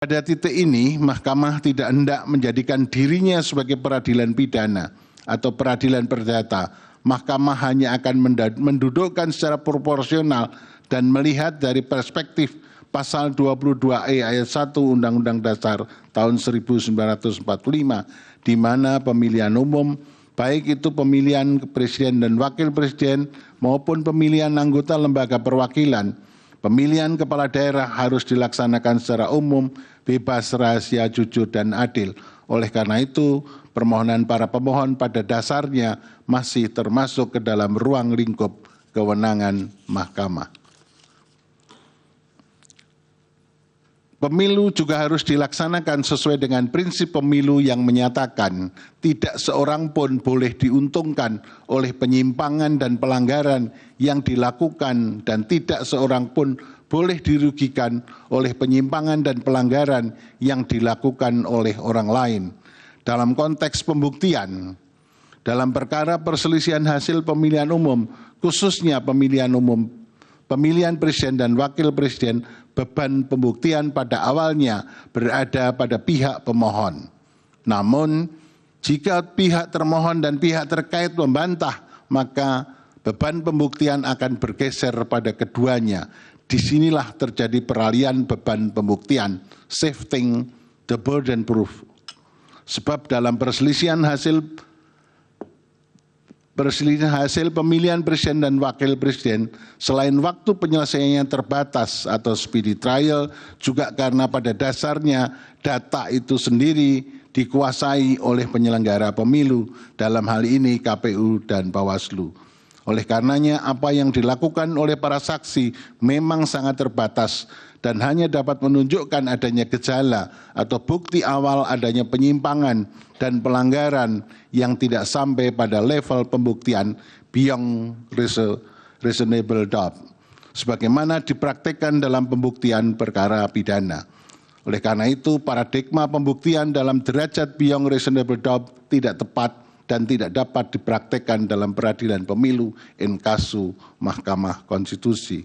Pada titik ini, Mahkamah tidak hendak menjadikan dirinya sebagai peradilan pidana atau peradilan perdata. Mahkamah hanya akan mendudukkan secara proporsional dan melihat dari perspektif pasal 22E ayat 1 Undang-Undang Dasar tahun 1945, di mana pemilihan umum, baik itu pemilihan presiden dan wakil presiden maupun pemilihan anggota lembaga perwakilan, pemilihan kepala daerah harus dilaksanakan secara umum, bebas, rahasia, jujur, dan adil. Oleh karena itu, permohonan para pemohon pada dasarnya masih termasuk ke dalam ruang lingkup kewenangan Mahkamah. Pemilu juga harus dilaksanakan sesuai dengan prinsip pemilu yang menyatakan tidak seorang pun boleh diuntungkan oleh penyimpangan dan pelanggaran yang dilakukan dan tidak seorang pun boleh dirugikan oleh penyimpangan dan pelanggaran yang dilakukan oleh orang lain. Dalam konteks pembuktian, dalam perkara perselisihan hasil pemilihan umum, khususnya pemilihan presiden dan wakil presiden, beban pembuktian pada awalnya berada pada pihak pemohon. Namun, jika pihak termohon dan pihak terkait membantah, maka beban pembuktian akan bergeser pada keduanya. Disinilah terjadi peralihan beban pembuktian, shifting the burden proof. Sebab dalam perselisihan hasil pemilihan presiden dan wakil presiden, selain waktu penyelesaiannya terbatas atau speedy trial, juga karena pada dasarnya data itu sendiri dikuasai oleh penyelenggara pemilu, dalam hal ini KPU dan Bawaslu. Oleh karenanya, apa yang dilakukan oleh para saksi memang sangat terbatas dan hanya dapat menunjukkan adanya gejala atau bukti awal adanya penyimpangan dan pelanggaran yang tidak sampai pada level pembuktian beyond reasonable doubt, sebagaimana dipraktikkan dalam pembuktian perkara pidana. Oleh karena itu, paradigma pembuktian dalam derajat beyond reasonable doubt tidak tepat dan tidak dapat dipraktikkan dalam peradilan pemilu in casu Mahkamah Konstitusi.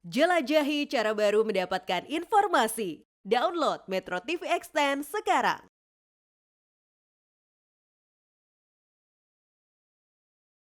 Jelajahi cara baru mendapatkan informasi. Download Metro TV Extend sekarang.